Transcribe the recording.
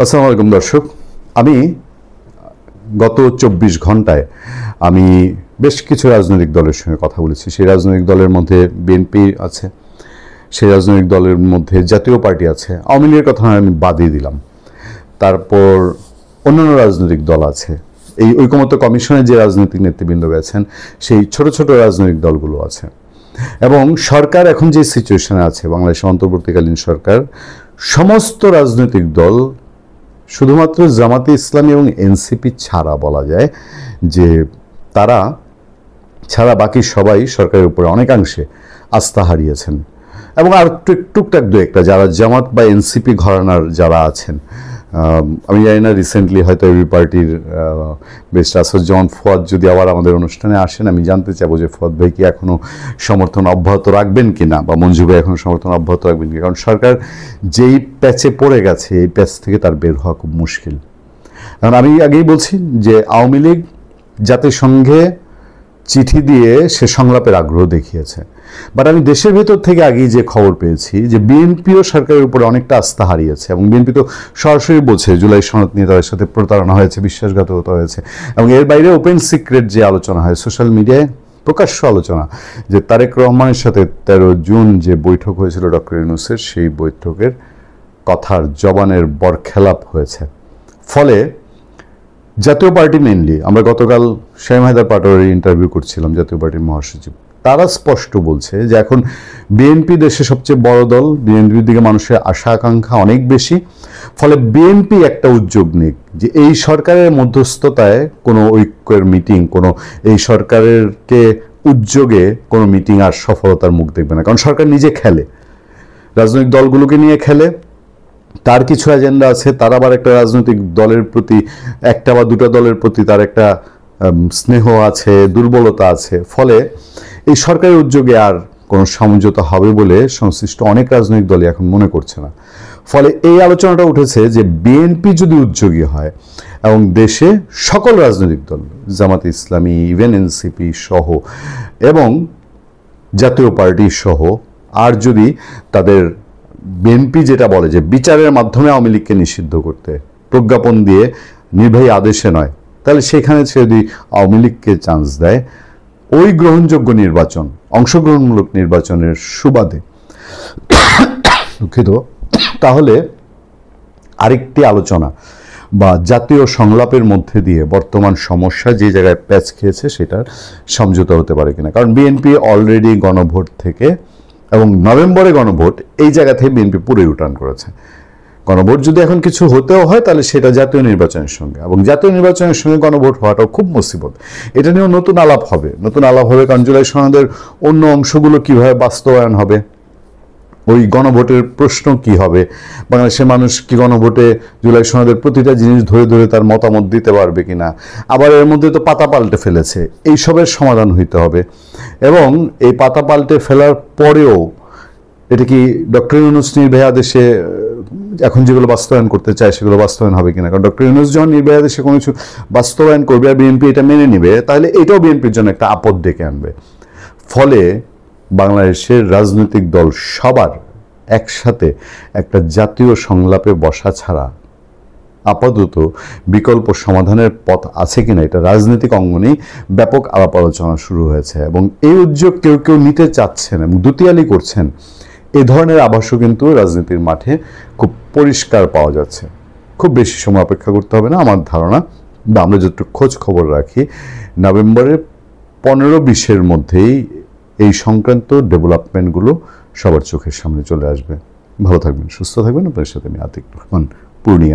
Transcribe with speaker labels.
Speaker 1: আসসালামু আলাইকুম দর্শক, আমি গত ২৪ ঘন্টায় আমি বেশ কিছু রাজনৈতিক দলের সঙ্গে কথা বলেছি। সেই রাজনৈতিক দলের মধ্যে বিএনপি আছে, সেই রাজনৈতিক দলের মধ্যে জাতীয় পার্টি আছে, আওয়ামী লীগের কথা আমি বাদই দিলাম। তারপর অন্যান্য রাজনৈতিক দল আছে, এই ঐকমত্য কমিশনে যে রাজনৈতিক নেতৃবৃন্দ গেছেন সেই ছোট ছোট রাজনৈতিক দলগুলো আছে। এবং সরকার এখন যে সিচুয়েশনে আছে, বাংলাদেশের অন্তর্বর্তীকালীন সরকার, সমস্ত রাজনৈতিক দল শুধুমাত্র জামাতে ইসলামী এবং এনসিপি ছাড়া বলা যায় যে তারা ছাড়া বাকি সবাই সরকারের উপরে অনেকাংশে আস্থা হারিয়েছেন। এবং আর টুকটাক দু একটা যারা জামাত বা এনসিপি ঘরানার যারা আছেন, আমি জানি না রিসেন্টলি হয়তো এবি পার্টির বেস্ট আসাদুজ্জামান ফুয়াদ যদি আবার আমাদের অনুষ্ঠানে আসেন, আমি জানতে চাবো যে ফুয়াদ ভাই কি এখনও সমর্থন অব্যাহত রাখবেন কি না, বা মঞ্জু ভাই এখনও সমর্থন অব্যাহত রাখবেন কি। কারণ সরকার যেই প্যাচে পড়ে গেছে এই প্যাচ থেকে তার বের হওয়া খুব মুশকিল। কারণ আমি আগেই বলছি যে আওয়ামী লীগ জাতিসংঘে চিঠি দিয়ে সে সংলাপের আগ্রহ দেখিয়েছে, বাট আমি দেশের ভেতর থেকে আগেই যে খবর পেয়েছি যে বিএনপিও সরকারের উপরে অনেকটা আস্থা হারিয়েছে। এবং বিএনপি তো সরাসরি বলছে জুলাই সনদ নিয়ে তাদের সাথে প্রতারণা হয়েছে, বিশ্বাসঘাতকতা হয়েছে। এবং এর বাইরে ওপেন সিক্রেট যে আলোচনা হয় সোশ্যাল মিডিয়ায়, প্রকাশ্য আলোচনা, যে তারেক রহমানের সাথে 13 জুন যে বৈঠক হয়েছিল ডক্টর ইউনূসের, সেই বৈঠকের কথার জবানের বরখেলাপ হয়েছে। ফলে জাতীয় পার্টি মেইনলি, আমরা গতকাল শামীম হায়দার পাটোয়ারির ইন্টারভিউ করছিলাম, জাতীয় পার্টির মহাসচিব, তারা স্পষ্ট বলছে যে এখন বিএনপি দেশে সবচেয়ে বড় দল, বিএনপির দিকে মানুষের আশা আকাঙ্ক্ষা অনেক বেশি। ফলে বিএনপি একটা উদ্যোগ নিক যে এই সরকারের মধ্যস্থতায় কোনো ঐক্যের মিটিং, কোনো এই সরকারেরকে উদ্যোগে কোনো মিটিং আর সফলতার মুখ দেখবে না। কারণ সরকার নিজে খেলে, রাজনৈতিক দলগুলোকে নিয়ে খেলে, তার কিছু এজেন্ডা আছে, তার আবার একটা রাজনৈতিক দলের প্রতি, একটা বা দুটা দলের প্রতি তার একটা স্নেহ আছে, দুর্বলতা আছে। ফলে এই সরকারের উদ্যোগে আর কোনো সমঝোতা হবে বলে সংশ্লিষ্ট অনেক রাজনৈতিক দলই এখন মনে করছে না। ফলে এই আলোচনাটা উঠেছে যে বিএনপি যদি উদ্যোগী হয় এবং দেশে সকল রাজনৈতিক দল, জামাতে ইসলামী, ইভেন এনসিপি সহ এবং জাতীয় পার্টি সহ, আর যদি তাদের বিএনপি যেটা বলে যে বিচারের মাধ্যমে আওয়ামী লীগকে নিষিদ্ধ করতে, প্রজ্ঞাপন দিয়ে নির্বাহী আদেশে নয়, তাহলে সেখানে সে যদি আওয়ামী লীগকে চান্স দেয়, ওই গ্রহণযোগ্য নির্বাচন, অংশগ্রহণমূলক নির্বাচনের সুবাদে দুঃখিত, তাহলে আরেকটি আলোচনা বা জাতীয় সংলাপের মধ্যে দিয়ে বর্তমান সমস্যা যে জায়গায় প্যাচ খেয়েছে সেটার সমঝোতা হতে পারে কিনা। কারণ বিএনপি অলরেডি গণভোট থেকে এবং নভেম্বরে গণভোট, এই জায়গা থেকে বিএনপি পুরোই রিটার্ন করেছে। গণভোট যদি এখন কিছু হতেও হয় তাহলে সেটা জাতীয় নির্বাচনের সঙ্গে, এবং জাতীয় নির্বাচনের সঙ্গে গণভোট হওয়াটাও খুব মুসিবত। এটা নিয়েও নতুন আলাপ হবে, কারণ জুলাই সনদের অন্য অংশগুলো কিভাবে বাস্তবায়ন হবে, ওই গণভোটের প্রশ্ন কি হবে, বাংলাদেশের মানুষ কি গণভোটে জুলাই সনদের প্রতিটা জিনিস ধরে ধরে তার মতামত দিতে পারবে কিনা। আবার এর মধ্যে তো পাতা পাল্টে ফেলেছে, এইসবের সমাধান হইতে হবে। এবং এই পাতা পাল্টে ফেলার পরেও এটা কি ডক্টর ইউনূস নির্বাহী আদেশে এখন যেগুলো বাস্তবায়ন করতে চায় সেগুলো বাস্তবায়ন হবে কিনা। কারণ ডক্টর ইউনূস যখন নির্বাহী আদেশে কোনো কিছু বাস্তবায়ন করবে আর বিএনপি এটা মেনে নেবে, তাহলে এটাও বিএনপির জন্য একটা আপদ ডেকে আনবে। ফলে বাংলাদেশের রাজনৈতিক দল সবার একসাথে একটা জাতীয় সংলাপে বসা ছাড়া আপাতত বিকল্প সমাধানের পথ আছে কিনা, এটা রাজনৈতিক অঙ্গনেই ব্যাপক আলাপ আলোচনা শুরু হয়েছে। এবং এই উদ্যোগ কেউ কেউ নিতে চাচ্ছেন এবং দুতিয়ালি করছেন, এ ধরনের আভাসও কিন্তু রাজনীতির মাঠে খুব পরিষ্কার পাওয়া যাচ্ছে। খুব বেশি সময় অপেক্ষা করতে হবে না আমার ধারণা, বা আমরা যতটুকু খোঁজ খবর রাখি, নভেম্বরের 15-20-এর মধ্যেই এই সংক্রান্ত ডেভেলপমেন্টগুলো সবার চোখের সামনে চলে আসবে। ভালো থাকবেন, সুস্থ থাকবেন। আপনার সাথে আমি আতিক রহমান, পূর্ণিয়া।